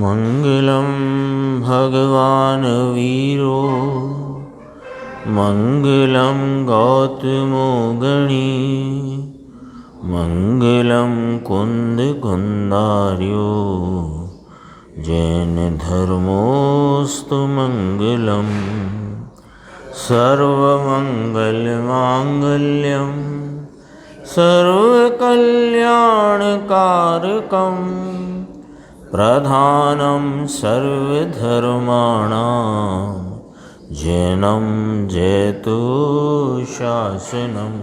मंगलम भगवान वीरो मंगलम गौतमो गणी मंगलम कुंद कुंदार्यो जैन धर्मोस्तु मंगलम सर्वमंगल मांगल्यम सर्वकल्याणकारकं प्रधानं सर्वधर्माणां जैनं जयतु शासनम्।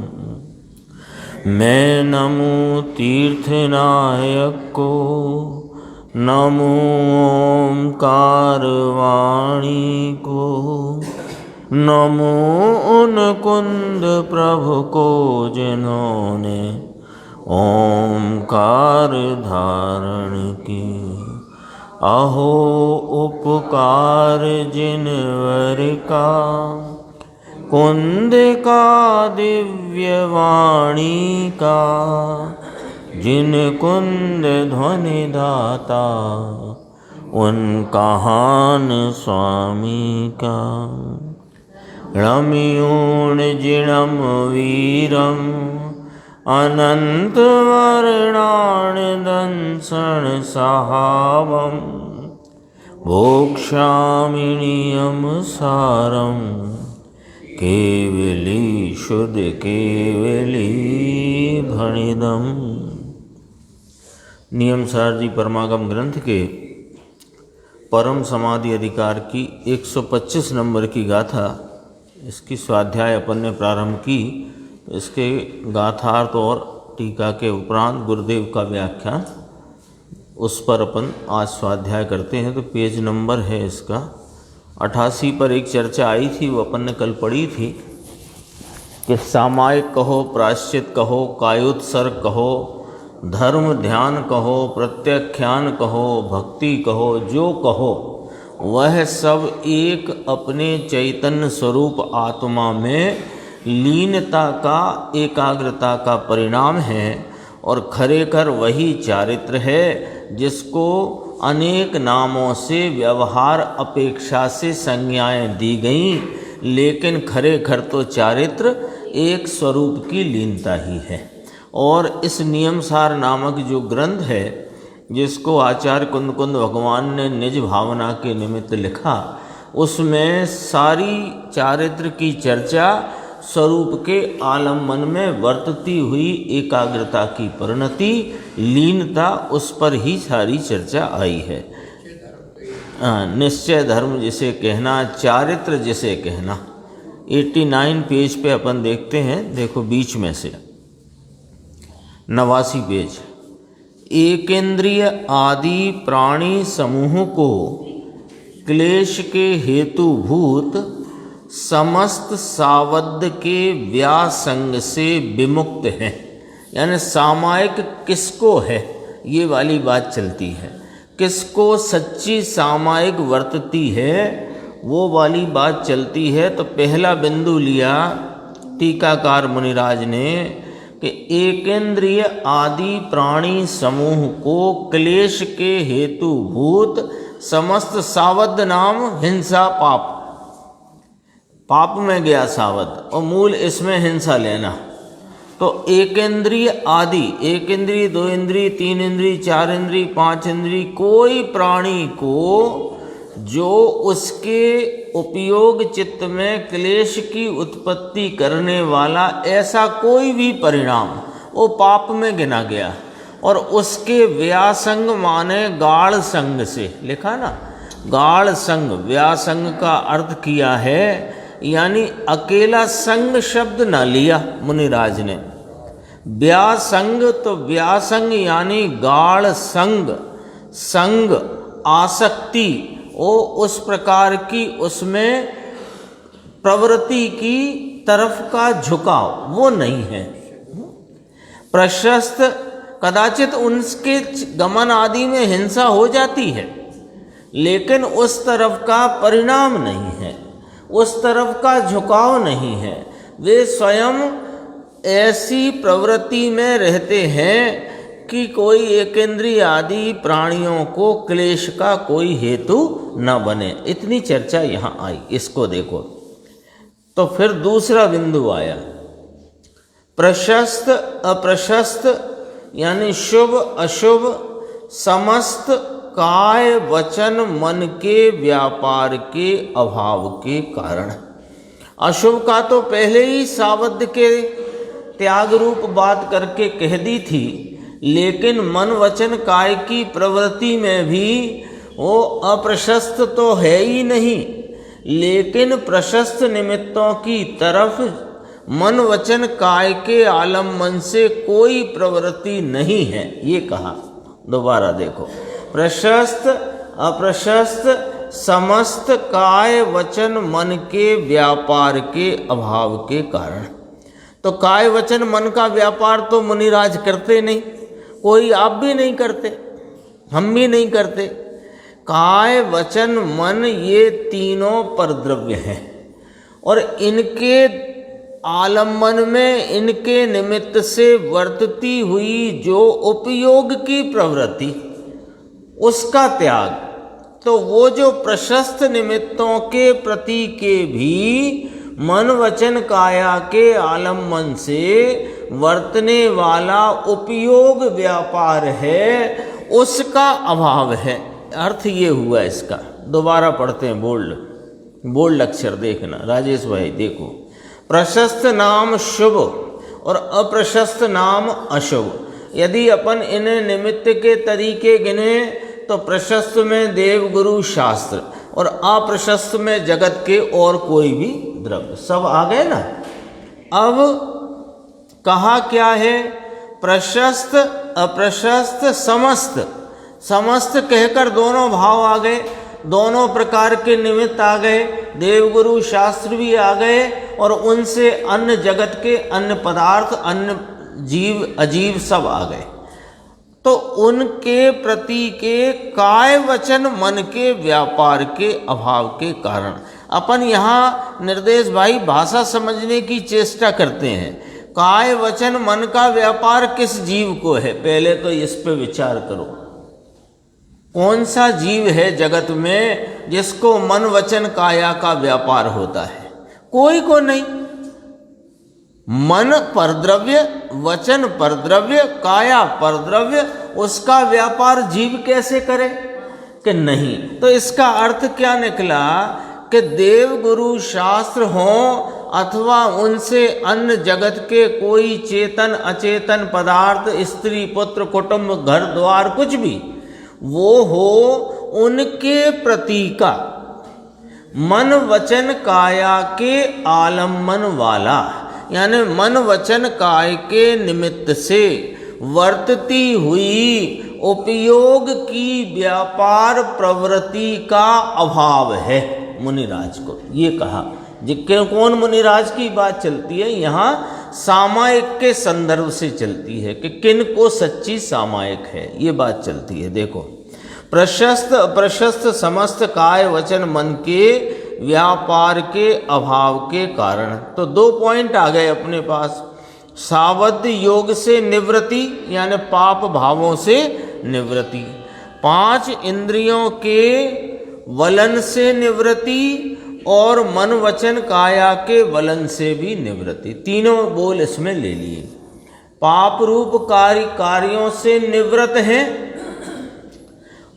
मैं नमो तीर्थनायक को नमो ओंकारवाणी को नमो उन कुंद प्रभु को जिन्होंने ओंकार धारण की। अहो उपकार जिनवर का कुंद का दिव्य वाणी का जिन कुंद ध्वनि दाता उन कहान स्वामी का। रम्यूण जिणम वीरम अनंत वर्णान दंसन सहावम भोक्षामिनियम सारम केवली शुद्ध केवली भणिदम। नियम सार जी परमागम ग्रंथ के परम समाधि अधिकार की 125 नंबर की गाथा, इसकी स्वाध्याय अपन ने प्रारंभ की। इसके गाथार्थ और टीका के उपरांत गुरुदेव का व्याख्यान, उस पर अपन आज स्वाध्याय करते हैं। तो पेज नंबर है इसका 88 पर एक चर्चा आई थी, वो अपन ने कल पढ़ी थी कि सामायिक कहो, प्रायश्चित कहो, कायोत्सर्ग कहो, धर्म ध्यान कहो, प्रत्याख्यान कहो, भक्ति कहो, जो कहो वह सब एक अपने चैतन्य स्वरूप आत्मा में लीनता का, एकाग्रता का परिणाम है। और खरेखर वही चारित्र है जिसको अनेक नामों से व्यवहार अपेक्षा से संज्ञाएं दी गईं, लेकिन खरेखर तो चारित्र एक स्वरूप की लीनता ही है। और इस नियमसार नामक जो ग्रंथ है, जिसको आचार्य कुंद कुंद भगवान ने निज भावना के निमित्त लिखा, उसमें सारी चारित्र की चर्चा स्वरूप के आलम्बन में वर्तती हुई एकाग्रता की परिणति, लीनता, उस पर ही सारी चर्चा आई है। निश्चय धर्म जिसे कहना, चारित्र जिसे कहना, 89 पेज पे अपन देखते हैं। देखो बीच में से 89 पेज। एकेंद्रिय आदि प्राणी समूह को क्लेश के हेतुभूत समस्त सावद्य के व्यासंग से विमुक्त है। यानी सामायिक किसको है, ये वाली बात चलती है। किसको सच्ची सामायिक वर्तती है, वो वाली बात चलती है। तो पहला बिंदु लिया टीकाकार मुनिराज ने कि एकेंद्रिय आदि प्राणी समूह को क्लेश के हेतुभूत समस्त सावद नाम हिंसा पाप, पाप में गया सावद, और मूल इसमें हिंसा लेना। तो एकेंद्रिय आदि, एक इंद्रिय, दो इंद्रिय, तीन इंद्रिय, चार इंद्रिय, पांच इंद्रिय, कोई प्राणी को जो उसके उपयोग चित्त में क्लेश की उत्पत्ति करने वाला ऐसा कोई भी परिणाम, वो पाप में गिना गया। और उसके व्यासंग माने गाढ़ संग से, लिखा ना, गाढ़ संग, व्यासंग का अर्थ किया है, यानी अकेला संग शब्द न लिया मुनिराज ने। व्यासंग, तो व्यासंग यानी गाढ़ संग, संग, आसक्ति, वो उस प्रकार की उसमें प्रवृत्ति की तरफ का झुकाव वो नहीं है। प्रशस्त, कदाचित उनके गमन आदि में हिंसा हो जाती है, लेकिन उस तरफ का परिणाम नहीं है, उस तरफ का झुकाव नहीं है। वे स्वयं ऐसी प्रवृत्ति में रहते हैं कि कोई एकेंद्रिय आदि प्राणियों को क्लेश का कोई हेतु न बने। इतनी चर्चा यहाँ आई, इसको देखो। तो फिर दूसरा बिंदु आया, प्रशस्त अप्रशस्त यानी शुभ अशुभ समस्त काय वचन मन के व्यापार के अभाव के कारण। अशुभ का तो पहले ही सावध के त्याग रूप बात करके कह दी थी, लेकिन मन वचन काय की प्रवृत्ति में भी वो अप्रशस्त तो है ही नहीं, लेकिन प्रशस्त निमित्तों की तरफ मन वचन काय के आलम्बन से कोई प्रवृत्ति नहीं है, ये कहा। दोबारा देखो, प्रशस्त अप्रशस्त समस्त काय वचन मन के व्यापार के अभाव के कारण। तो काय वचन मन का व्यापार तो मुनिराज करते नहीं, कोई आप भी नहीं करते, हम भी नहीं करते। काय वचन मन ये तीनों परद्रव्य हैं और इनके आलम्बन में, इनके निमित्त से वर्तती हुई जो उपयोग की प्रवृत्ति, उसका त्याग। तो वो जो प्रशस्त निमित्तों के प्रति के भी मन वचन काया के आलम्बन से वर्तने वाला उपयोग व्यापार है, उसका अभाव है। अर्थ ये हुआ इसका। दोबारा पढ़ते हैं, बोल्ड अक्षर देखना राजेश भाई, देखो। प्रशस्त नाम शुभ और अप्रशस्त नाम अशुभ। यदि अपन इन्हें निमित्त के तरीके गिने तो प्रशस्त में देव गुरु शास्त्र और अप्रशस्त में जगत के और कोई भी द्रव्य, सब आ गए ना। अब कहा क्या है, प्रशस्त अप्रशस्त समस्त। समस्त कहकर दोनों भाव आ गए, दोनों प्रकार के निमित्त आ गए, देवगुरु शास्त्र भी आ गए और उनसे अन्य जगत के अन्य पदार्थ, अन्य जीव अजीव सब आ गए। तो उनके प्रति के काय वचन मन के व्यापार के अभाव के कारण। अपन यहाँ निर्देश भाई भाषा समझने की चेष्टा करते हैं। काय वचन मन का व्यापार किस जीव को है, पहले तो इस पे विचार करो। कौन सा जीव है जगत में जिसको मन वचन काया का व्यापार होता है? कोई को नहीं। मन परद्रव्य, वचन परद्रव्य, काया परद्रव्य, उसका व्यापार जीव कैसे करे कि नहीं। तो इसका अर्थ क्या निकला कि देव गुरु शास्त्र हो अथवा उनसे अन्य जगत के कोई चेतन अचेतन पदार्थ, स्त्री पुत्र कुटुंब घर द्वार कुछ भी वो हो, उनके प्रति का मन वचन काया के आलम्बन वाला, यानी मन वचन काय के निमित्त से वर्तती हुई उपयोग की व्यापार प्रवृत्ति का अभाव है मुनिराज को, ये कहा। जिसके कौन मुनिराज की बात चलती है यहाँ, सामायिक के संदर्भ से चलती है कि किन को सच्ची सामायिक है, ये बात चलती है। देखो, प्रशस्त अप्रशस्त समस्त काय वचन मन के व्यापार के अभाव के कारण। तो 2 पॉइंट आ गए अपने पास। सावध योग से निवृत्ति यानी पाप भावों से निवृत्ति, 5 इंद्रियों के वलन से निवृत्ति और मन वचन काया के वलन से भी निवृत्ति। तीनों बोल इसमें ले लिए। पाप रूप कार्यों से निवृत्त हैं,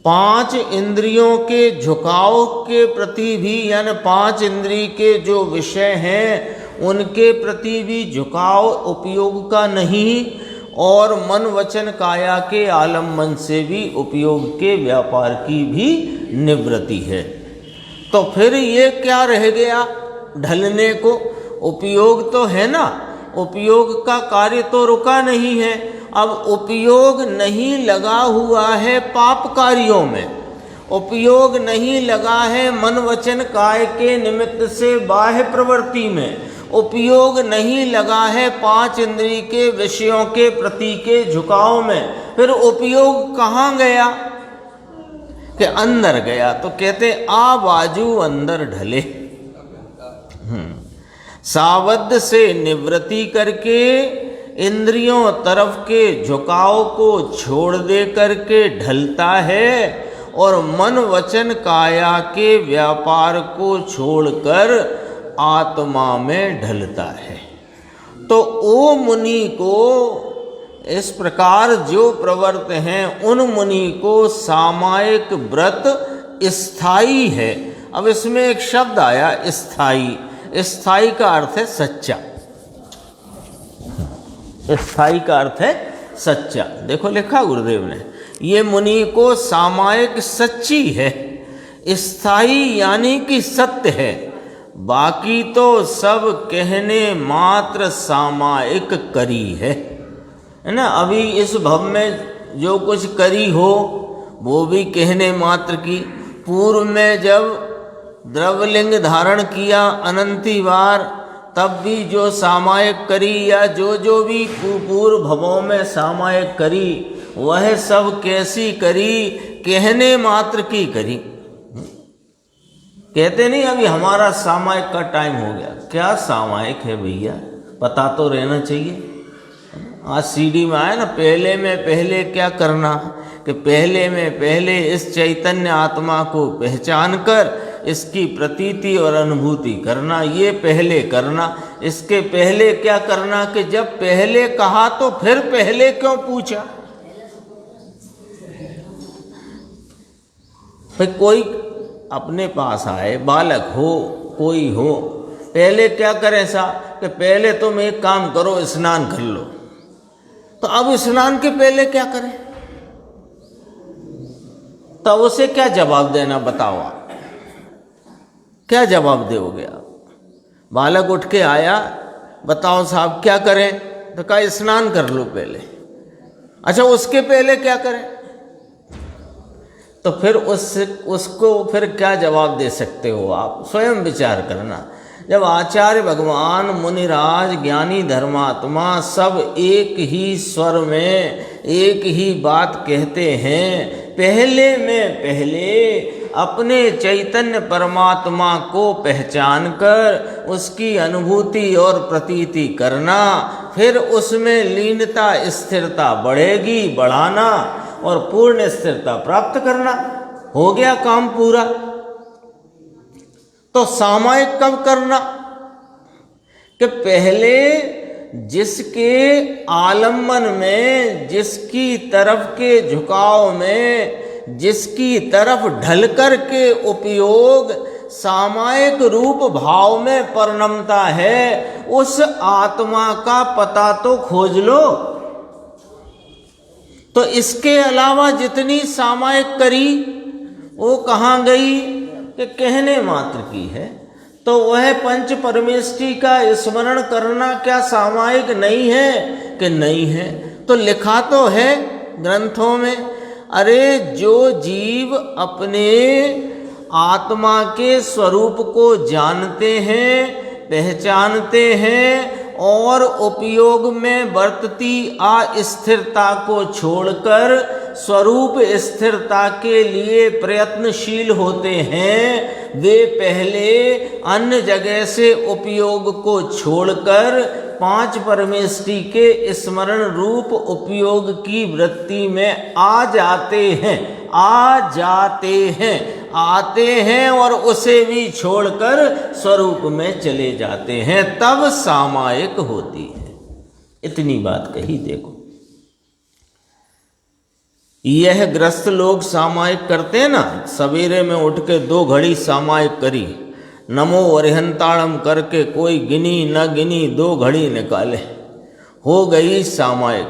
5 इंद्रियों के झुकाव के प्रति भी, यानी 5 इंद्रिय के जो विषय हैं उनके प्रति भी झुकाव उपयोग का नहीं, और मन वचन काया के आलम्बन से भी उपयोग के व्यापार की भी निवृत्ति है। तो फिर ये क्या रह गया ढलने को? उपयोग तो है ना, उपयोग का कार्य तो रुका नहीं है। अब उपयोग नहीं लगा हुआ है पाप कार्यों में, उपयोग नहीं लगा है मन वचन काय के निमित्त से बाह्य प्रवृत्ति में, उपयोग नहीं लगा है 5 इंद्रिय के विषयों के प्रति के झुकाव में। फिर उपयोग कहाँ गया? कि अंदर गया। तो कहते आ बाजू अंदर ढले। सावध से निवृत्ति करके इंद्रियों तरफ के झुकाव को छोड़ दे करके ढलता है और मन वचन काया के व्यापार को छोड़कर आत्मा में ढलता है। तो ओ मुनि को इस प्रकार जो प्रवर्त हैं उन मुनि को सामायिक व्रत स्थायी है। अब इसमें एक शब्द आया स्थायी, स्थायी का अर्थ है सच्चा, स्थायी का अर्थ है सच्चा। देखो लिखा गुरुदेव ने, ये मुनि को सामायिक सच्ची है, स्थायी यानी कि सत्य है, बाकी तो सब कहने मात्र सामायिक करी है ना। अभी इस भव में जो कुछ करी हो वो भी कहने मात्र की। पूर्व में जब द्रव्यलिंग धारण किया अनंती बार, तब भी जो सामायिक करी या जो भी पूर्व भवों में सामायिक करी, वह सब कैसी करी, कहने मात्र की करी। कहते नहीं अभी हमारा सामायिक का टाइम हो गया। क्या सामायिक है भैया, पता तो रहना चाहिए। आज सीडी में आया ना, पहले में पहले क्या करना, कि पहले में पहले इस चैतन्य आत्मा को पहचान कर इसकी प्रतीति और अनुभूति करना, ये पहले करना। इसके पहले क्या करना कि जब पहले कहा तो फिर पहले क्यों पूछा। भाई कोई अपने पास आए, बालक हो कोई हो, पहले क्या करें सा कि पहले तुम एक काम करो, स्नान कर लो। तो अब स्नान के पहले क्या करें, तब उसे क्या जवाब देना बताओ आप, क्या जवाब दोगे आप। बालक उठ के आया, बताओ साहब क्या करें, तो कहा स्नान कर लो पहले। अच्छा उसके पहले क्या करें, तो फिर उसको फिर क्या जवाब दे सकते हो आप, स्वयं विचार करना। जब आचार्य भगवान मुनिराज ज्ञानी धर्मात्मा सब एक ही स्वर में एक ही बात कहते हैं, पहले में पहले अपने चैतन्य परमात्मा को पहचान कर उसकी अनुभूति और प्रतीति करना, फिर उसमें लीनता स्थिरता बढ़ेगी, बढ़ाना और पूर्ण स्थिरता प्राप्त करना, हो गया काम पूरा। तो सामायिक कब करना, कि पहले जिसके आलम्बन में, जिसकी तरफ के झुकाव में, जिसकी तरफ ढल कर के उपयोग सामायिक रूप भाव में परिणमता है, उस आत्मा का पता तो खोज लो। तो इसके अलावा जितनी सामायिक करी वो कहाँ गई, कि कहने मात्र की है। तो वह पंच परमेष्टि का स्मरण करना क्या सामायिक नहीं है, कि नहीं है। तो लिखा तो है ग्रंथों में, अरे जो जीव अपने आत्मा के स्वरूप को जानते हैं, पहचानते हैं और उपयोग में बरतती अस्थिरता को छोड़कर स्वरूप स्थिरता के लिए प्रयत्नशील होते हैं, वे पहले अन्य जगह से उपयोग को छोड़कर पांच परमेष्टि के स्मरण रूप उपयोग की वृत्ति में आ जाते हैं, आते हैं और उसे भी छोड़कर स्वरूप में चले जाते हैं, तब सामायिक होती है। इतनी बात कही। देखो यह ग्रस्त लोग सामायिक करते हैं ना, सवेरे में उठ के 2 घड़ी सामायिक करी, नमो अरिहंताड़म करके कोई गिनी न गिनी 2 घड़ी निकाले, हो गई सामायिक।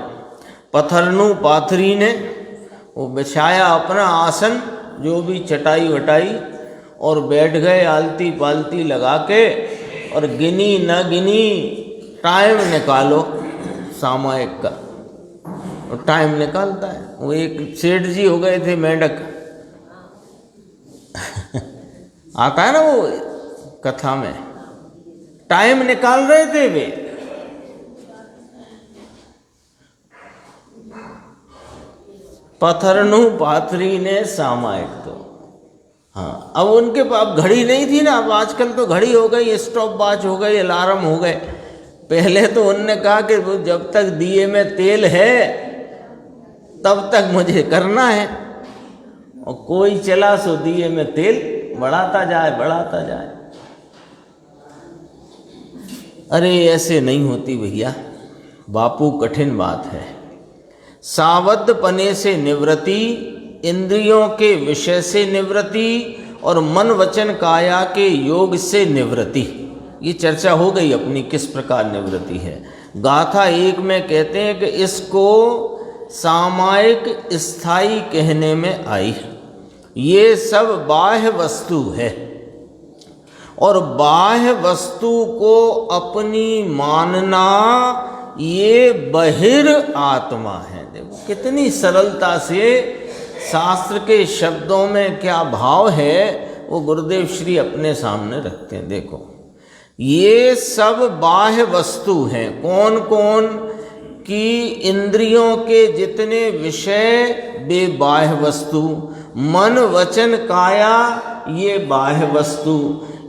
पथरनु पाथरी ने वो बिछाया अपना आसन, जो भी चटाई वटाई, और बैठ गए आलती पालती लगा के, और गिनी न गिनी, टाइम निकालो सामायिक का। और टाइम निकालता है। वो एक सेठ जी हो गए थे मेंढक आता है ना वो कथा में, टाइम निकाल रहे थे वे। पथरनु पाथरी ने सामायिक। तो हाँ, अब उनके पास घड़ी नहीं थी ना, अब आजकल तो घड़ी हो गई, स्टॉप वॉच हो गई, अलार्म हो गए, पहले तो उनने कहा कि जब तक दिए में तेल है तब तक मुझे करना है, और कोई चला सो दिए में तेल बढ़ाता जाए। अरे ऐसे नहीं होती भैया बापू, कठिन बात है। सावध पने से निवृत्ति, इंद्रियों के विषय से निवृत्ति और मन वचन काया के योग से निवृत्ति। ये चर्चा हो गई अपनी किस प्रकार निवृत्ति है। गाथा 1 में कहते हैं कि इसको सामायिक स्थायी कहने में आई। ये सब बाह्य वस्तु है और बाह्य वस्तु को अपनी मानना ये बहिर आत्मा है। देखो कितनी सरलता से शास्त्र के शब्दों में क्या भाव है वो गुरुदेव श्री अपने सामने रखते हैं। देखो ये सब बाह्य वस्तु हैं। कौन कौन की इंद्रियों के जितने विषय वे बाह्य वस्तु, मन वचन काया ये बाह्य वस्तु,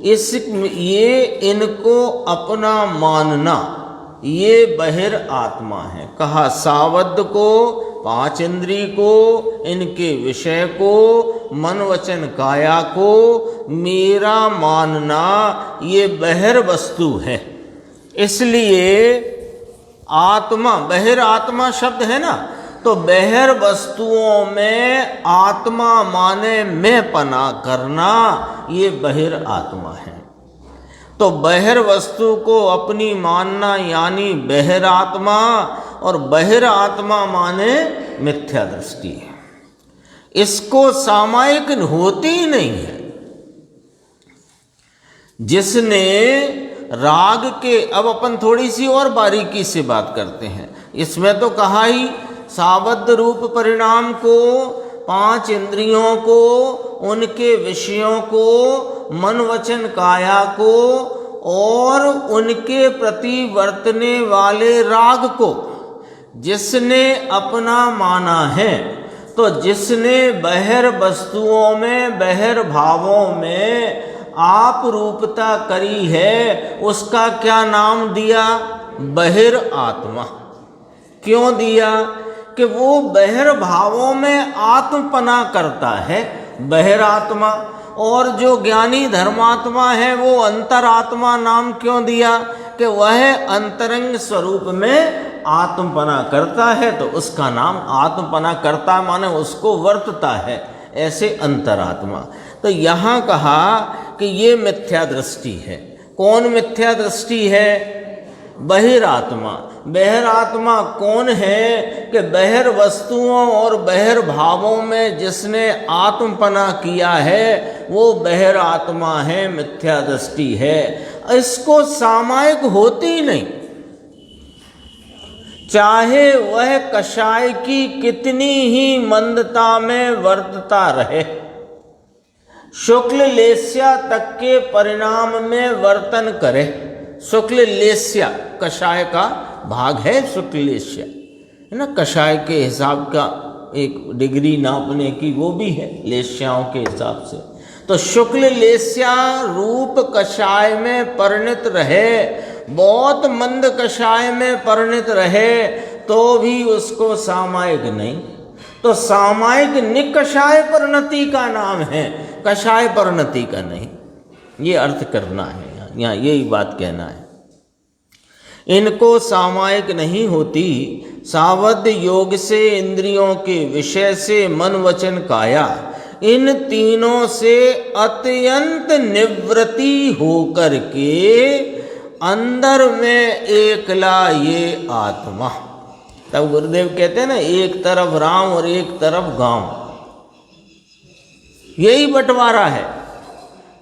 ये इनको अपना मानना ये बहिर आत्मा है। कहा सावध को, 5 इंद्री को, इनके विषय को, मन वचन काया को मेरा मानना ये बहिर वस्तु है। इसलिए आत्मा, बहिर आत्मा शब्द है ना, तो बहिर वस्तुओं में आत्मा माने मैं पना करना ये बहिर आत्मा है। तो बहिर वस्तु को अपनी मानना यानी बहिर आत्मा, और बहिर आत्मा माने मिथ्या दृष्टि। इसको सामायिक होती ही नहीं है। जिसने राग के, अब अपन थोड़ी सी और बारीकी से बात करते हैं। इसमें तो कहा ही सावध रूप परिणाम को, 5 इंद्रियों को, उनके विषयों को, मन वचन काया को और उनके प्रति वर्तने वाले राग को जिसने अपना माना है, तो जिसने बहिर वस्तुओं में, बहिर भावों में आप रूपता करी है, उसका क्या नाम दिया? बहिर आत्मा। क्यों दिया? कि वो बहिर भावों में आत्मपना करता है, बहिर आत्मा। और जो ज्ञानी धर्मात्मा है वो अंतरात्मा नाम क्यों दिया? कि वह अंतरंग स्वरूप में आत्मपना करता है, तो उसका नाम आत्मपना करता माने उसको वर्तता है, ऐसे अंतरात्मा। तो यहाँ कहा कि ये मिथ्या दृष्टि है। कौन मिथ्या दृष्टि है? बहिरात्मा। बहिरात्मा कौन है? कि बहिर वस्तुओं और बहिर भावों में जिसने आत्मपना किया है वो बहिरात्मा है, मिथ्या दृष्टि है। इसको सामायिक होती ही नहीं, चाहे वह कषाय की कितनी ही मंदता में वर्तता रहे, शुक्ल लेस्या तक के परिणाम में वर्तन करे। शुक्ल लेस्या कषाय का भाग है, शुक्ल लेस्या है ना, कषाय के हिसाब का एक डिग्री नापने की वो भी है लेस्याओं के हिसाब से। तो शुक्ल लेस्या रूप कषाय में परिणत रहे, बहुत मंद कषाय में परिणत रहे, तो भी उसको सामायिक नहीं। तो सामायिक निकषाय परिणति का नाम है, कषाय परिणति का नहीं। ये अर्थ करना है यहाँ यही बात कहना है। इनको सामायिक नहीं होती। सावध योग से, इंद्रियों के विषय से, मन वचन काया, इन तीनों से अत्यंत निवृत्ति होकर के अंदर में एकला ये आत्मा। तब गुरुदेव कहते हैं ना, एक तरफ राम और एक तरफ गांव। यही बंटवारा है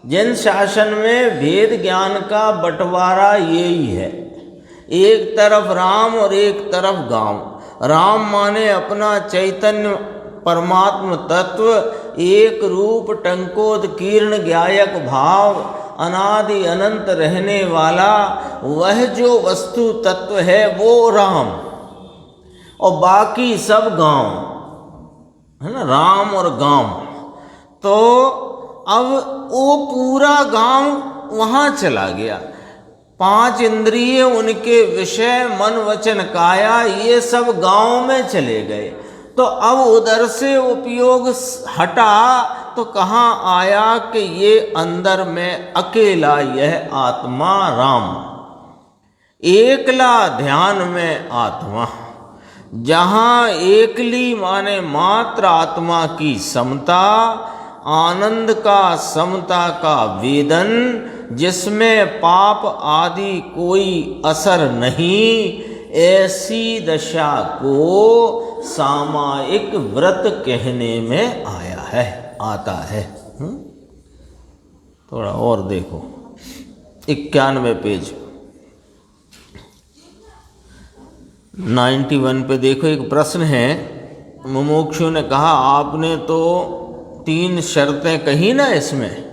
जन शासन में, वेद ज्ञान का बंटवारा यही है। एक तरफ राम और एक तरफ गांव। राम माने अपना चैतन्य परमात्म तत्व, एक रूप टंकोदकीर्ण ज्ञायक भाव, अनादि अनंत रहने वाला वह जो वस्तु तत्व है वो राम, और बाकी सब गांव है ना, राम और गांव। तो अब वो पूरा गांव वहाँ चला गया। 5 इंद्रिय, उनके विषय, मन वचन काया, ये सब गांव में चले गए। तो अब उधर से उपयोग हटा तो कहाँ आया कि ये अंदर में अकेला यह आत्मा राम, एकला ध्यान में आत्मा। जहाँ एकली माने मात्र आत्मा की समता, आनंद का समता का वेदन, जिसमें पाप आदि कोई असर नहीं, ऐसी दशा को सामायिक व्रत कहने में आया है, आता है। थोड़ा और देखो 91 पेज 91 पे देखो, एक प्रश्न है। मुमुक्षु ने कहा आपने तो 3 शर्तें कही ना इसमें,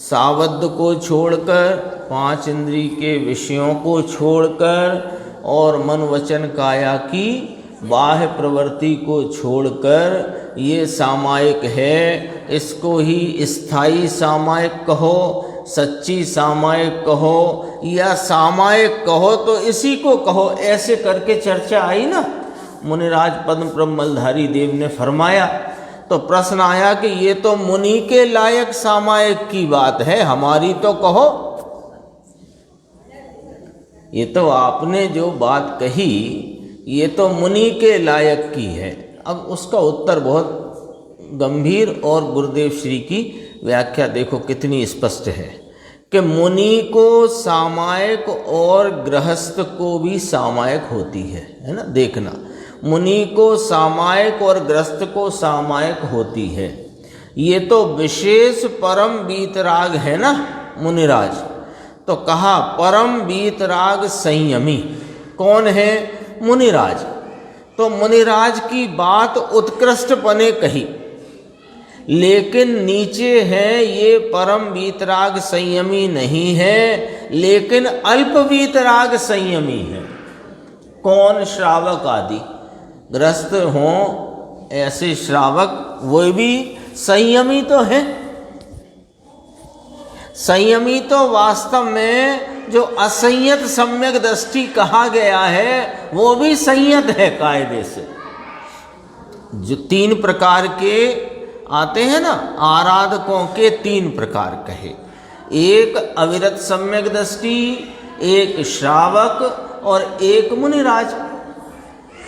सावध को छोड़कर, 5 इंद्रिय के विषयों को छोड़कर और मन वचन काया की बाह्य प्रवृत्ति को छोड़कर ये सामायिक है। इसको ही स्थायी सामायिक कहो, सच्ची सामायिक कहो या सामायिक कहो, तो इसी को कहो। ऐसे करके चर्चा आई ना, मुनिराज पद्म ब्रह्मलधारी देव ने फरमाया। तो प्रश्न आया कि ये तो मुनि के लायक सामायिक की बात है, हमारी तो कहो। ये तो आपने जो बात कही ये तो मुनि के लायक की है। अब उसका उत्तर बहुत गंभीर, और गुरुदेव श्री की व्याख्या देखो कितनी स्पष्ट है कि मुनि को सामायिक और गृहस्थ को भी सामायिक होती है ना। देखना, मुनि को सामायिक और गृहस्थ को सामायिक होती है। ये तो विशेष परम वीतराग है ना मुनिराज। तो कहा परम वीतराग संयमी कौन है? मुनिराज। तो मुनिराज की बात उत्कृष्टपने कही, लेकिन नीचे है ये परम वीतराग संयमी नहीं है, लेकिन अल्प वीतराग संयमी है। कौन? श्रावक आदि ग्रस्त हों ऐसे श्रावक, वो भी संयमी तो है। संयमी तो वास्तव में जो असंयत सम्यक दृष्टि कहा गया है वो भी संयत है कायदे से। जो 3 प्रकार के आते हैं ना, आराधकों के 3 प्रकार कहे, एक अविरत सम्यक दृष्टि, एक श्रावक और एक मुनिराज।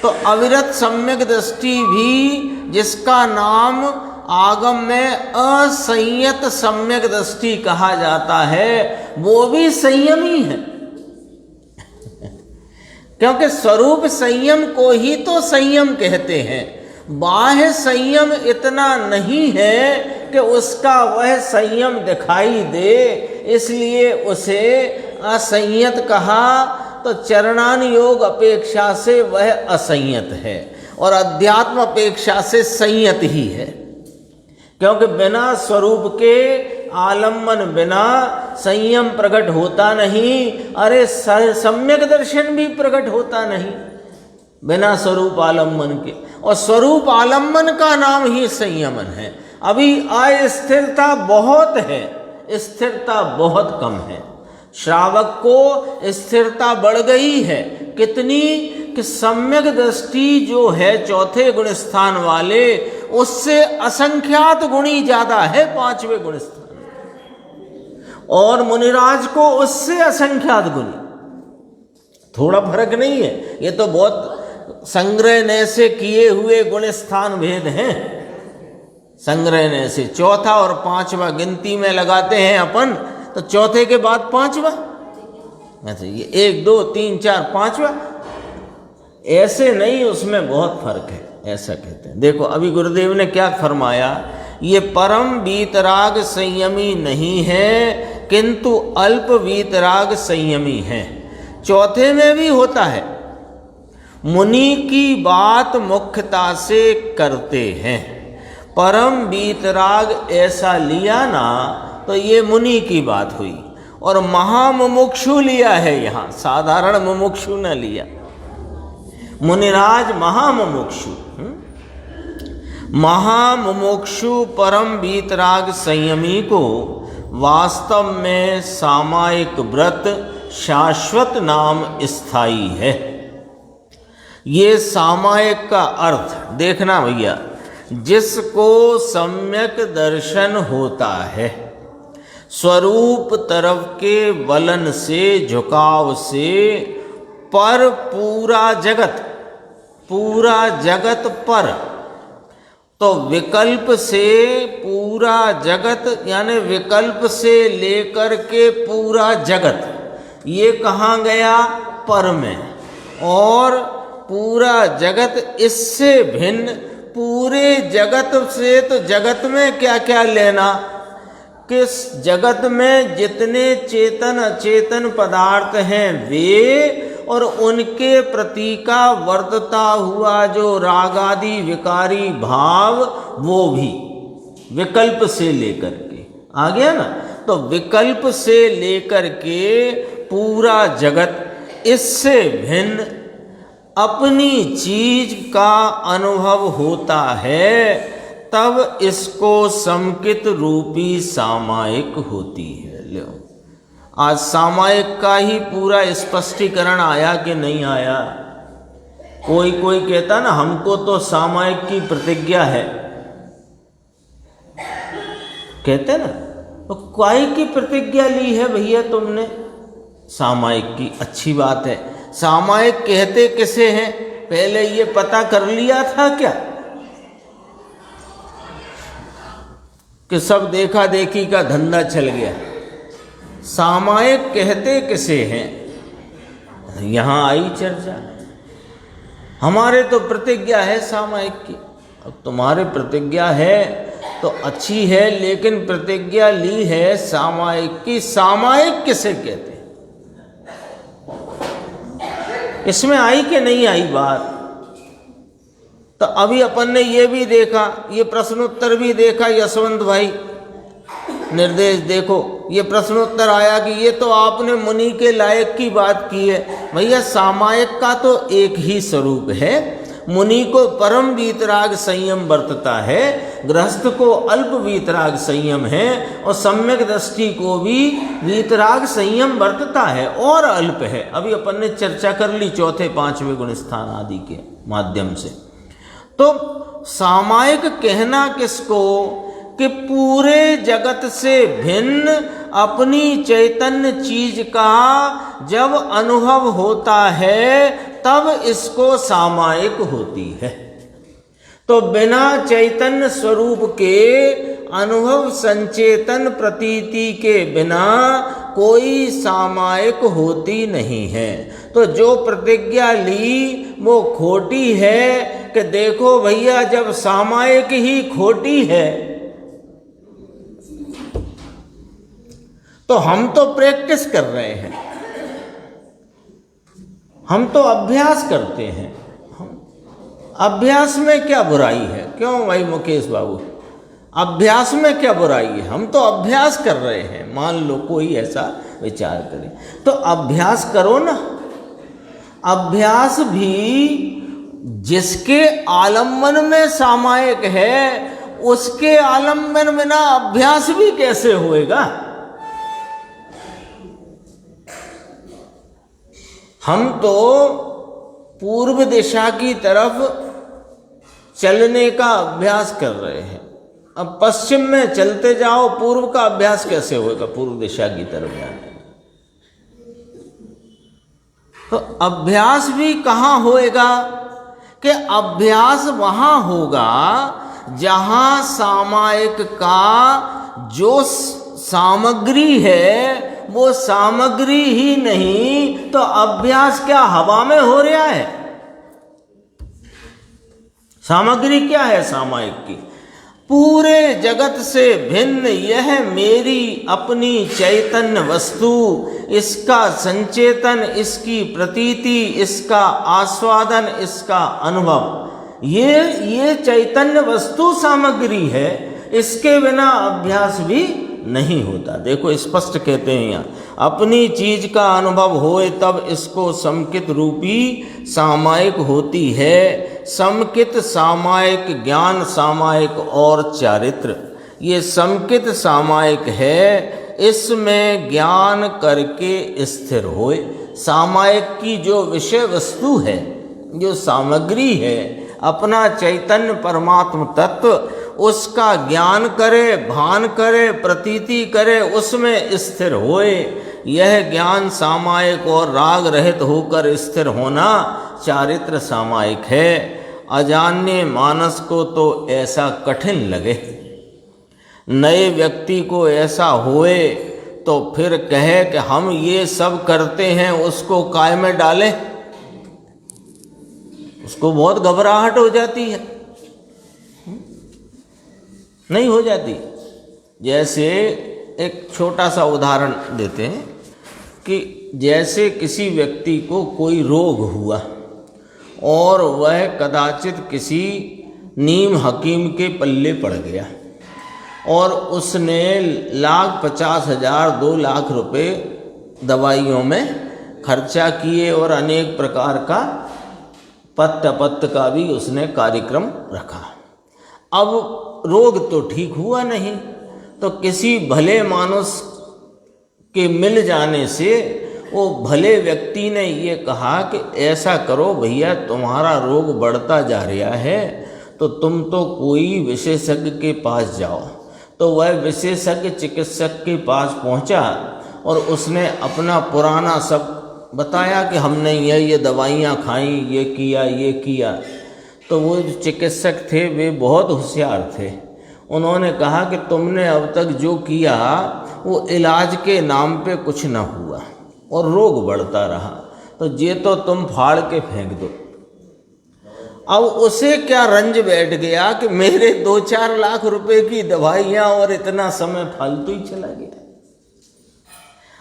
तो अविरत सम्यक दृष्टि भी, जिसका नाम आगम में असंयत सम्यक दृष्टि कहा जाता है, वो भी संयमी है। क्योंकि स्वरूप संयम को ही तो संयम कहते हैं। बाह्य संयम इतना नहीं है कि उसका वह संयम दिखाई दे, इसलिए उसे असंयत कहा। तो चरणान योग अपेक्षा से वह असंयत है और अध्यात्म अपेक्षा से संयत ही है। क्योंकि बिना स्वरूप के आलम्बन बिना संयम प्रकट होता नहीं। अरे सम्यक दर्शन भी प्रकट होता नहीं बिना स्वरूप आलम्बन के, और स्वरूप आलम्बन का नाम ही संयमन है। अभी अस्थिरता बहुत है, स्थिरता बहुत कम है। श्रावक को स्थिरता बढ़ गई है। कितनी? कि सम्यक दृष्टि जो है 4थे गुण स्थान वाले, उससे असंख्यात गुणी ज्यादा है 5वें गुण स्थान, और मुनिराज को उससे असंख्यात गुणी। थोड़ा फर्क नहीं है, ये तो बहुत संग्रहने से किए हुए गुण स्थान भेद हैं। संग्रहने से 4था और 5वां गिनती में लगाते हैं अपन, तो 4थे के बाद 5वां, अच्छा ये 1 2 3 4 5वां, ऐसे नहीं, उसमें बहुत फर्क है, ऐसा कहते हैं। देखो अभी गुरुदेव ने क्या फरमाया, ये परम वीतराग संयमी नहीं है, किंतु अल्प वीतराग संयमी है। 4थे में भी होता है। मुनि की बात मुख्यता से करते हैं। परम वीतराग ऐसा लिया ना, तो ये मुनि की बात हुई, और महामुमुक्षु लिया है यहाँ, साधारण मुमुक्षु न लिया। मुनिराज महामुमुक्षु, महामुमुक्षु परम वीतराग संयमी को वास्तव में सामायिक व्रत शाश्वत नाम स्थायी है। ये सामायिक का अर्थ देखना भैया, जिसको सम्यक दर्शन होता है, स्वरूप तरफ के वलन से, झुकाव से, पर पूरा जगत पर, तो विकल्प से पूरा जगत यानी विकल्प से लेकर के पूरा जगत, ये कहाँ गया? पर में। और पूरा जगत इससे भिन्न, पूरे जगत से तो जगत में क्या क्या लेना, किस जगत में जितने चेतन अचेतन पदार्थ हैं वे, और उनके प्रति का वर्तता हुआ जो राग आदि विकारी भाव, वो भी विकल्प से लेकर के आ गया ना। तो विकल्प से लेकर के पूरा जगत, इससे भिन्न अपनी चीज का अनुभव होता है, तब इसको समकित रूपी सामायिक होती है। लो, आज सामायिक का ही पूरा स्पष्टीकरण आया कि नहीं आया? कोई कहता ना हमको तो सामायिक की प्रतिज्ञा है, कहते ना, तो काय की प्रतिज्ञा ली है भैया तुमने? सामायिक की। अच्छी बात है। सामायिक कहते किसे हैं, पहले ये पता कर लिया था क्या कि सब देखा देखी का धंधा चल गया? सामायिक कहते किसे हैं, यहां आई चर्चा। हमारे तो प्रतिज्ञा है सामायिक की। अब तुम्हारे प्रतिज्ञा है तो अच्छी है, लेकिन प्रतिज्ञा ली है सामायिक की। सामायिक किसे कहते? इसमें आई कि नहीं आई बात? तो अभी अपन ने ये भी देखा, ये प्रश्नोत्तर भी देखा यशवंत भाई, निर्देश देखो, ये प्रश्नोत्तर आया कि ये तो आपने मुनि के लायक की बात की है। भैया सामायिक का तो एक ही स्वरूप है। मुनि को परम वीतराग संयम बरतता है, गृहस्थ को अल्प वीतराग संयम है, और सम्यक दृष्टि को भी वीतराग संयम बरतता है और अल्प है। अभी अपन ने चर्चा कर ली चौथे पांचवें गुण स्थान आदि के माध्यम से। तो सामायिक कहना किसको कि पूरे जगत से भिन्न अपनी चैतन्य चीज का जब अनुभव होता है, तब इसको सामायिक होती है। तो बिना चैतन्य स्वरूप के अनुभव संचेतन प्रतीति के बिना कोई सामायिक होती नहीं है। तो जो प्रतिज्ञा ली वो खोटी है कि देखो भैया, जब सामायिक ही खोटी है तो हम तो प्रैक्टिस कर रहे हैं, हम तो अभ्यास करते हैं। अभ्यास में क्या बुराई है? क्यों भाई मुकेश बाबू, अभ्यास में क्या बुराई है? हम तो अभ्यास कर रहे हैं। मान लो कोई ऐसा विचार करे तो अभ्यास करो ना। अभ्यास भी जिसके आलम्बन में सामायिक है, उसके आलम्बन बिना अभ्यास भी कैसे होएगा? हम तो पूर्व दिशा की तरफ चलने का अभ्यास कर रहे हैं। अब पश्चिम में चलते जाओ, पूर्व का अभ्यास कैसे होगा? पूर्व दिशा की तरफ जाने। तो अभ्यास भी कहाँ होएगा कि अभ्यास वहां होगा जहां सामायिक का जो सामग्री है वो सामग्री ही नहीं, तो अभ्यास क्या हवा में हो रहा है? सामग्री क्या है सामायिक की? पूरे जगत से भिन्न यह मेरी अपनी चैतन्य वस्तु, इसका संचेतन, इसकी प्रतीति, इसका आस्वादन, इसका अनुभव, ये चैतन्य वस्तु सामग्री है। इसके बिना अभ्यास भी नहीं होता। देखो स्पष्ट कहते हैं यहाँ, अपनी चीज का अनुभव होए तब इसको समकित रूपी सामायिक होती है। समकित, सामायिक, ज्ञान सामायिक और चारित्र, ये समकित सामायिक है। इसमें ज्ञान करके स्थिर होए। सामायिक की जो विषय वस्तु है, जो सामग्री है, अपना चैतन्य परमात्म तत्व, उसका ज्ञान करे, भान करे, प्रतीति करे, उसमें स्थिर होए। यह ज्ञान सामायिक और राग रहित होकर स्थिर होना चारित्र सामायिक है। अजान्य मानस को तो ऐसा कठिन लगे, नए व्यक्ति को ऐसा होए तो फिर कहे कि हम ये सब करते हैं, उसको काय में डालें, उसको बहुत घबराहट हो जाती है, नहीं हो जाती। जैसे एक छोटा सा उदाहरण देते हैं कि जैसे किसी व्यक्ति को कोई रोग हुआ और वह कदाचित किसी नीम हकीम के पल्ले पड़ गया और उसने 1,50,000 2 लाख रुपए दवाइयों में खर्चा किए और अनेक प्रकार का पत्त का भी उसने कार्यक्रम रखा। अब रोग तो ठीक हुआ नहीं, तो किसी भले मानुस के मिल जाने से वो भले व्यक्ति ने ये कहा कि ऐसा करो भैया, तुम्हारा रोग बढ़ता जा रहा है तो तुम तो कोई विशेषज्ञ के पास जाओ। तो वह विशेषज्ञ चिकित्सक के पास पहुंचा और उसने अपना पुराना सब बताया कि हमने ये दवाइयाँ खाई, ये किया। तो वो जो चिकित्सक थे वे बहुत होशियार थे। उन्होंने कहा कि तुमने अब तक जो किया वो इलाज के नाम पे कुछ न हुआ और रोग बढ़ता रहा, तो ये तो तुम फाड़ के फेंक दो। अब उसे क्या रंज बैठ गया कि मेरे 2-4 लाख रुपए की दवाइयाँ और इतना समय फालतू ही चला गया।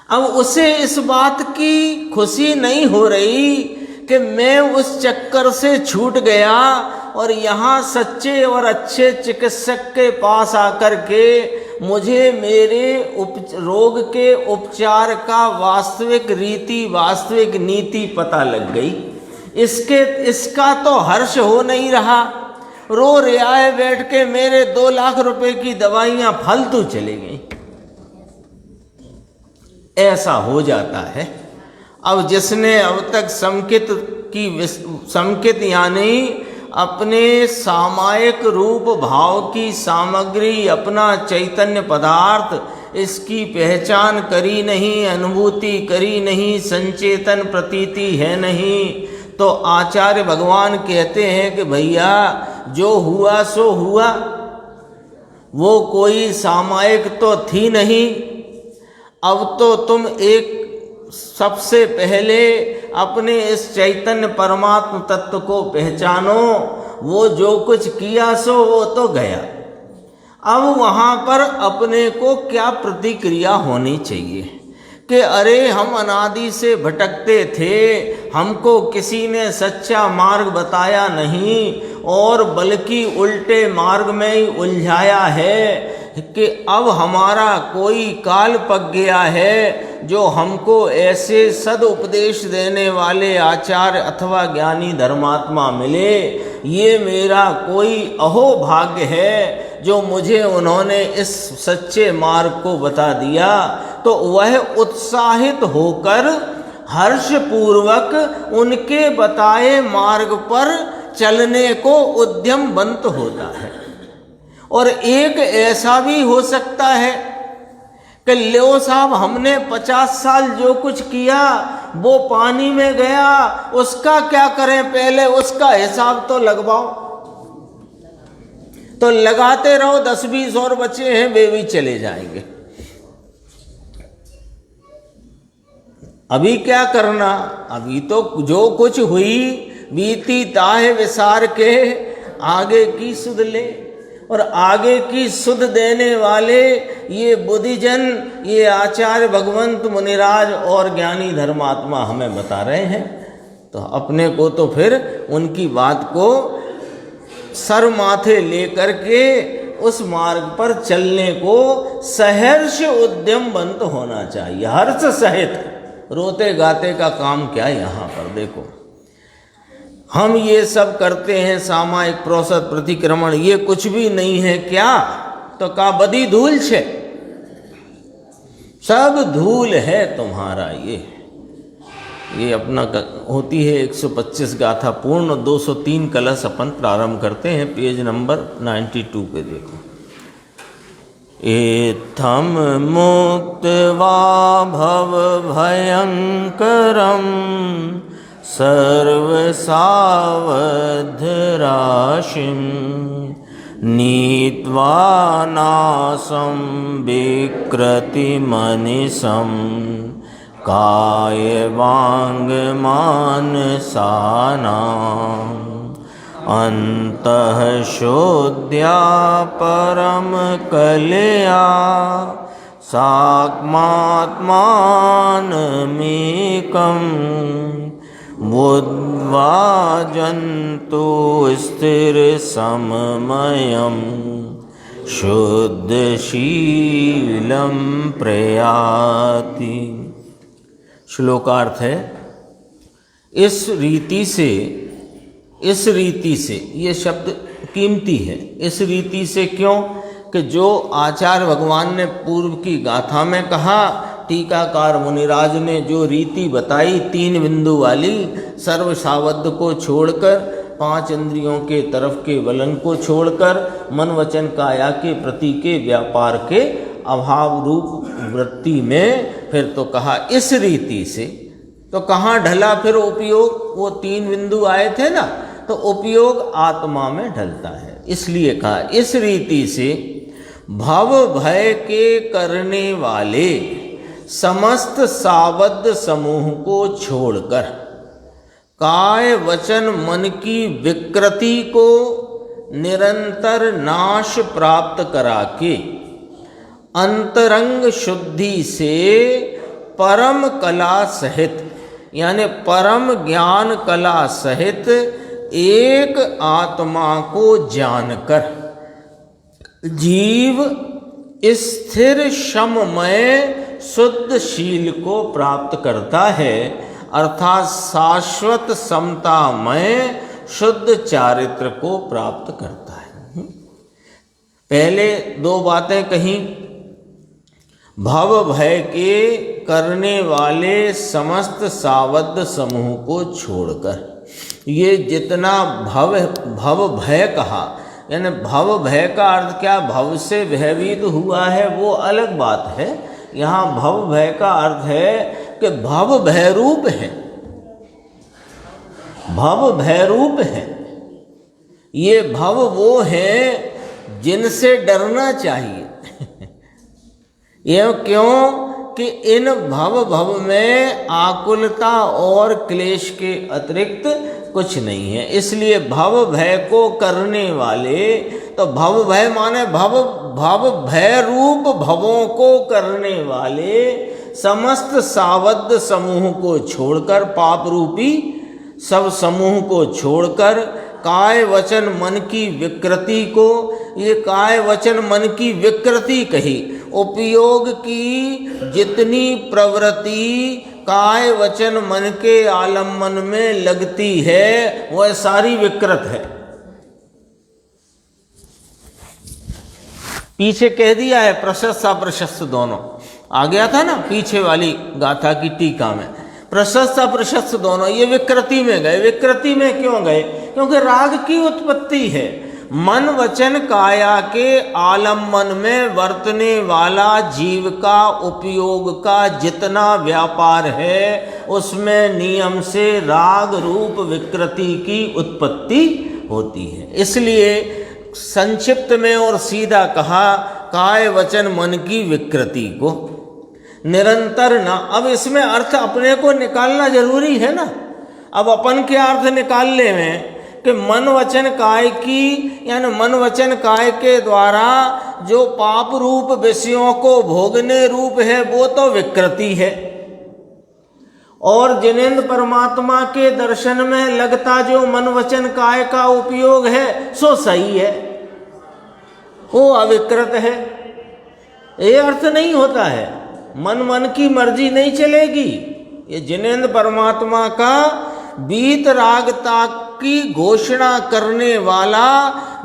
अब उसे इस बात की खुशी नहीं हो रही कि मैं उस चक्कर से छूट गया और यहाँ सच्चे और अच्छे चिकित्सक के पास आकर के मुझे मेरे रोग के उपचार का वास्तविक रीति, वास्तविक नीति पता लग गई। इसका तो हर्ष हो नहीं रहा, रो रहा है बैठ के, मेरे 2 लाख रुपए की दवाइयाँ फालतू चली गई। ऐसा हो जाता है। अब जिसने अब तक संकित यानी अपने सामायिक रूप भाव की सामग्री, अपना चैतन्य पदार्थ, इसकी पहचान करी नहीं, अनुभूति करी नहीं, संचेतन प्रतीति है नहीं, तो आचार्य भगवान कहते हैं कि भैया जो हुआ सो हुआ, वो कोई सामायिक तो थी नहीं। अब तो तुम एक सबसे पहले अपने इस चैतन्य परमात्म तत्व को पहचानो। वो जो कुछ किया सो वो तो गया। अब वहाँ पर अपने को क्या प्रतिक्रिया होनी चाहिए कि अरे हम अनादि से भटकते थे, हमको किसी ने सच्चा मार्ग बताया नहीं और बल्कि उल्टे मार्ग में ही उलझाया है कि अब हमारा कोई काल पक गया है जो हमको ऐसे सद उपदेश देने वाले आचार्य अथवा ज्ञानी धर्मात्मा मिले। ये मेरा कोई अहोभाग्य है जो मुझे उन्होंने इस सच्चे मार्ग को बता दिया। तो वह उत्साहित होकर हर्षपूर्वक उनके बताए मार्ग पर चलने को उद्यमवंत होता है। और एक ऐसा भी हो सकता है कि लो साहब हमने 50 साल जो कुछ किया वो पानी में गया, उसका क्या करें, पहले उसका हिसाब तो लगवाओ। तो लगाते रहो, 10-20 और बचे हैं वे भी चले जाएंगे। अभी क्या करना, अभी तो जो कुछ हुई बीती ताहे विसार के, आगे की सुध ले। और आगे की सुध देने वाले ये बुद्धिजन, ये आचार्य भगवंत मुनिराज और ज्ञानी धर्मात्मा हमें बता रहे हैं। तो अपने को तो फिर उनकी बात को सर माथे लेकर के उस मार्ग पर चलने को सहर्ष उद्यमवंत होना चाहिए, हर्ष सहित। रोते गाते का काम क्या है यहाँ पर। देखो हम ये सब करते हैं, सामायिक प्रोसद प्रतिक्रमण, ये कुछ भी नहीं है क्या? तो का बदी धूल छे। सब धूल है तुम्हारा। ये अपना होती है 125 गाथा पूर्ण, 203 कलश अपन प्रारंभ करते हैं। पेज नंबर 92 पे देखो। एत्थम मुक्त्वा भव भयंकरम सर्वसावधराशिं नीत्वा नासं विकृतिमनिशं कायवाङ्मानसानाम् अन्तः शोध्या परम कलया सात्मात्मानमेकं बुद्ध्वा जन्तु स्थिर सममयं शुद्धशीलं प्रयाति। श्लोकार्थ है, इस रीति से, ये शब्द कीमती है। इस रीति से क्यों कि जो आचार्य भगवान ने पूर्व की गाथा में कहा, टीकाकार मुनिराज ने जो रीति बताई 3 बिंदु वाली, सर्व सावध को छोड़कर, 5 इंद्रियों के तरफ के वलन को छोड़कर, मन वचन काया के प्रति के व्यापार के अभाव रूप वृत्ति में, फिर तो कहा इस रीति से। तो कहाँ ढला फिर उपयोग? वो 3 बिंदु आए थे ना, तो उपयोग आत्मा में ढलता है। इसलिए कहा इस रीति से भव भय के करने वाले समस्त सावध समूह को छोड़कर, काय वचन मन की विकृति को निरंतर नाश प्राप्त करा के, अंतरंग शुद्धि से परम कला सहित, यानी परम ज्ञान कला सहित एक आत्मा को जानकर जीव स्थिर सममय शुद्ध शील को प्राप्त करता है, अर्थात शाश्वत समतामय शुद्ध चारित्र को प्राप्त करता है। पहले 2 बातें कहीं, भव भय के करने वाले समस्त सावध समूह को छोड़कर, ये जितना भव भय कहा, यानी भव भय का अर्थ क्या? भव से भयभीत हुआ है वो अलग बात है। यहाँ भव भय का अर्थ है कि भव भयरूप है, भव भयरूप है। ये भव वो है जिनसे डरना चाहिए। यह क्यों कि इन भव में आकुलता और क्लेश के अतिरिक्त कुछ नहीं है। इसलिए भव भय को करने वाले, तो भव भय माने भव भय रूप भवों को करने वाले समस्त सावध समूह को छोड़कर, पाप रूपी सब समूह को छोड़कर, काय वचन मन की विकृति को, ये काय वचन मन की विकृति कही, उपयोग की जितनी प्रवृत्ति काय वचन मन के आलम्बन में लगती है वह सारी विकृत है। पीछे कह दिया है प्रशस्त अप्रशस्त दोनों, आ गया था ना पीछे वाली गाथा की टीका में, प्रशस्त अप्रशस्त दोनों ये विकृति में गए। विकृति में क्यों गए? क्योंकि राग की उत्पत्ति है। मन वचन काया के आलम्बन में वर्तने वाला जीव का उपयोग का जितना व्यापार है उसमें नियम से राग रूप विकृति की उत्पत्ति होती है। इसलिए संक्षिप्त में और सीधा कहा, काय वचन मन की विकृति को निरंतर ना। अब इसमें अर्थ अपने को निकालना जरूरी है ना। अब अपन के अर्थ निकालने में कि मन वचन काय की, यानी मन वचन काय के द्वारा जो पाप रूप विषयों को भोगने रूप है वो तो विकृति है, और जिनेंद्र परमात्मा के दर्शन में लगता जो मन वचन काय का उपयोग है सो सही है, वो अविकृत है। ये अर्थ नहीं होता है, मन की मर्जी नहीं चलेगी। ये जिनेंद्र परमात्मा का बीत राग की घोषणा करने वाला,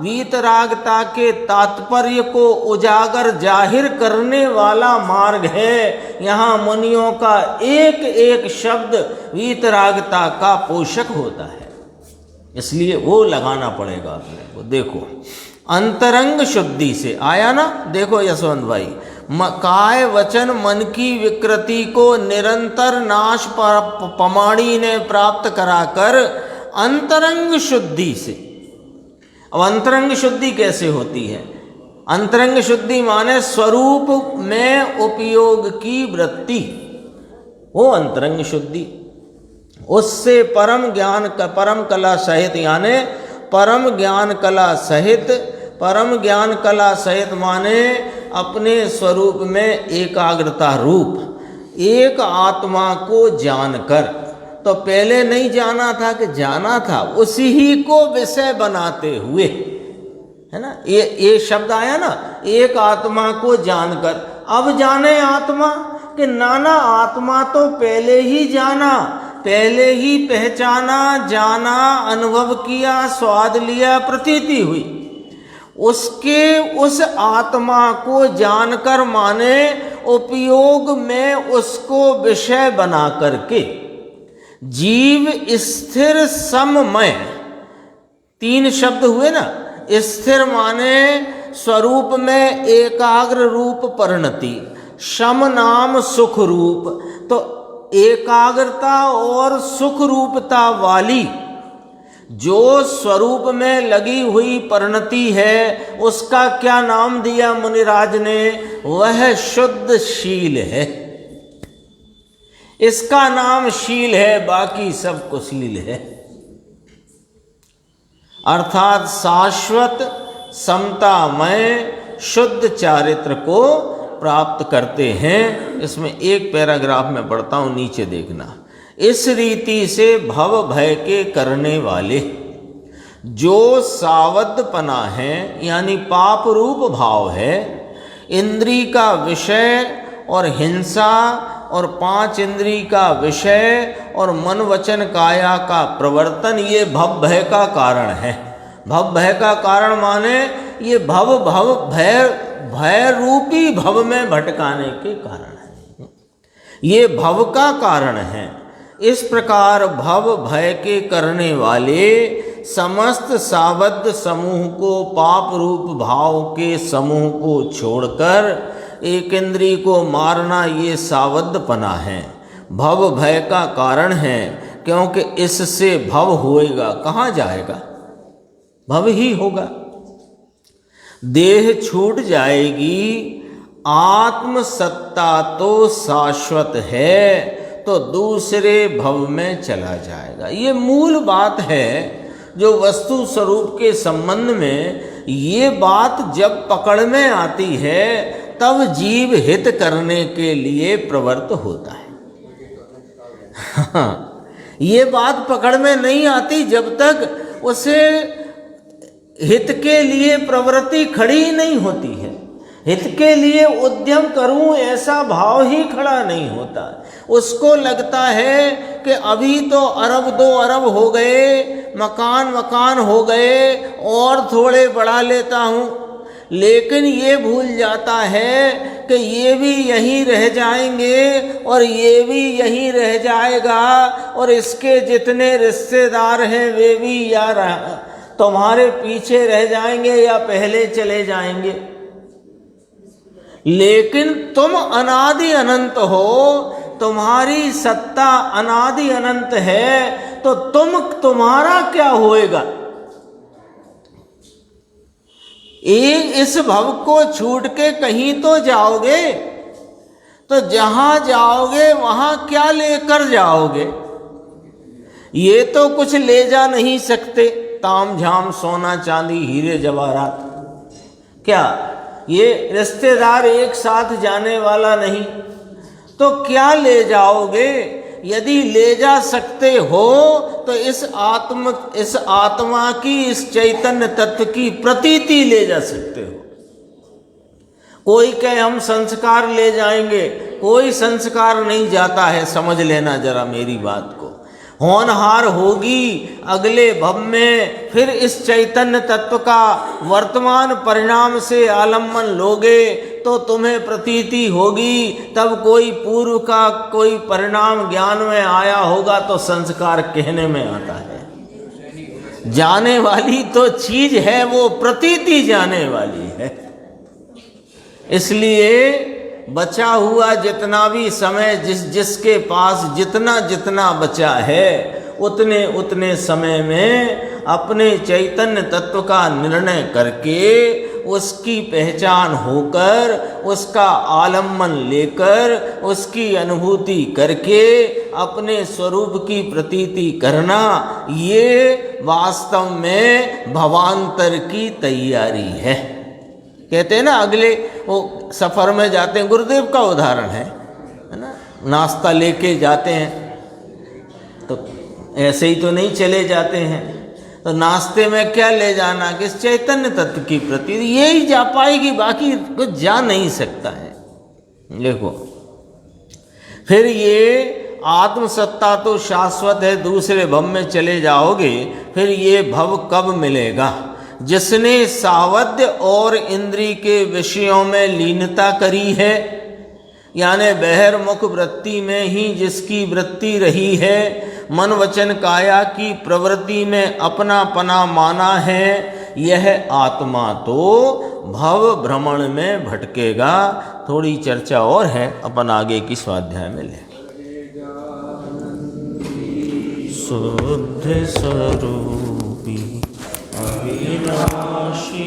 वीतरागता के तात्पर्य को उजागर जाहिर करने वाला मार्ग है। यहाँ मुनियों का एक एक शब्द वीतरागता का पोषक होता है, इसलिए वो लगाना पड़ेगा अपने को। देखो अंतरंग शुद्धि से आया ना, देखो यशवंत भाई, काय वचन मन की विकृति को निरंतर नाश पमाड़ी ने प्राप्त कराकर अंतरंग शुद्धि से। अब अंतरंग शुद्धि कैसे होती है? अंतरंग शुद्धि माने स्वरूप में उपयोग की वृत्ति, वो अंतरंग शुद्धि। उससे परम ज्ञान का परम कला सहित, यानी परम ज्ञान कला सहित, परम ज्ञान कला सहित माने अपने स्वरूप में एकाग्रता रूप एक आत्मा को जानकर, तो पहले नहीं जाना था कि जाना था, उसी ही को विषय बनाते हुए, है ना, ये शब्द आया ना, एक आत्मा को जानकर। अब जाने आत्मा कि नाना आत्मा तो पहले ही जाना, पहले ही पहचाना, जाना, अनुभव किया, स्वाद लिया, प्रतीति हुई। उसके उस आत्मा को जानकर माने उपयोग में उसको विषय बना करके जीव स्थिर सममय, तीन शब्द हुए ना। स्थिर माने स्वरूप में एकाग्र रूप परिणति, सम नाम सुख रूप, तो एकाग्रता और सुख रूपता वाली जो स्वरूप में लगी हुई परिणति है, उसका क्या नाम दिया मुनिराज ने? वह शुद्ध शील है। इसका नाम शील है, बाकी सब कुशील है। अर्थात शाश्वत समतामय शुद्ध चारित्र को प्राप्त करते हैं। इसमें एक पैराग्राफ में पढ़ता हूं, नीचे देखना। इस रीति से भव भय के करने वाले जो सावधपना है, यानी पाप रूप भाव है, इंद्री का विषय और हिंसा और पांच इंद्री का विषय और मन वचन काया का प्रवर्तन, ये भव भय का कारण है। भव भय का कारण माने ये भव भय रूपी भव में भटकाने के कारण है, ये भव का कारण है। इस प्रकार भव भय के करने वाले समस्त सावध समूह को, पाप रूप भाव के समूह को छोड़कर एक इंद्री को मारना, ये सावधपना है, भव भय का कारण है। क्योंकि इससे भव होएगा, कहाँ जाएगा? भव ही होगा। देह छूट जाएगी, आत्म सत्ता तो शाश्वत है, तो दूसरे भव में चला जाएगा। ये मूल बात है जो वस्तु स्वरूप के संबंध में, ये बात जब पकड़ में आती है तब जीव हित करने के लिए प्रवृत्त होता है। ये बात पकड़ में नहीं आती जब तक उसे हित के लिए प्रवृत्ति खड़ी नहीं होती है। हित के लिए उद्यम करूं ऐसा भाव ही खड़ा नहीं होता। उसको लगता है कि अभी तो अरब 2 अरब हो गए, मकान हो गए, और थोड़े बढ़ा लेता हूं, लेकिन ये भूल जाता है कि ये भी यहीं रह जाएंगे और ये भी यहीं रह जाएगा, और इसके जितने रिश्तेदार हैं वे भी या तुम्हारे पीछे रह जाएंगे या पहले चले जाएंगे। लेकिन तुम अनादि अनंत हो, तुम्हारी सत्ता अनादि अनंत है, तो तुम्हारा क्या होएगा? इस भव को छूट के कहीं तो जाओगे, तो जहां जाओगे वहां क्या लेकर जाओगे? ये तो कुछ ले जा नहीं सकते, ताम झाम सोना चांदी हीरे जवाहरात, क्या ये रिश्तेदार एक साथ जाने वाला नहीं, तो क्या ले जाओगे? यदि ले जा सकते हो तो इस आत्मा की, इस चैतन्य तत्व की प्रतीति ले जा सकते हो। कोई कहे हम संस्कार ले जाएंगे, कोई संस्कार नहीं जाता है, समझ लेना जरा मेरी बात को। होनहार होगी अगले भव में फिर इस चैतन्य तत्व का वर्तमान परिणाम से आलम्बन लोगे तो तुम्हें प्रतीति होगी। तब कोई पूर्व का कोई परिणाम ज्ञान में आया होगा तो संस्कार कहने में आता है। जाने वाली तो चीज है, वो प्रतीति जाने वाली है। इसलिए बचा हुआ जितना भी समय जिसके पास जितना बचा है उतने उतने समय में अपने चैतन्य तत्व का निर्णय करके उसकी पहचान होकर उसका आलम्बन लेकर उसकी अनुभूति करके अपने स्वरूप की प्रतीति करना, ये वास्तव में भवांतर की तैयारी है। कहते हैं ना, अगले वो सफ़र में जाते हैं, गुरुदेव का उदाहरण है ना, नाश्ता लेके जाते हैं तो ऐसे ही तो नहीं चले जाते हैं, तो नाश्ते में क्या ले जाना कि चैतन्य तत्व की प्रति ये ही जा पाएगी, बाकी कुछ जा नहीं सकता है। देखो फिर ये आत्मसत्ता तो शाश्वत है, दूसरे भव में चले जाओगे, फिर ये भव कब मिलेगा? जिसने सावध्य और इंद्री के विषयों में लीनता करी है, यानी बहिर्मुख वृत्ति में ही जिसकी वृत्ति रही है, मन वचन काया की प्रवृत्ति में अपना पना माना है, यह आत्मा तो भव भ्रमण में भटकेगा। थोड़ी चर्चा और है, अपन आगे की स्वाध्याय में ले। शुद्ध स्वरूपी अविनाशी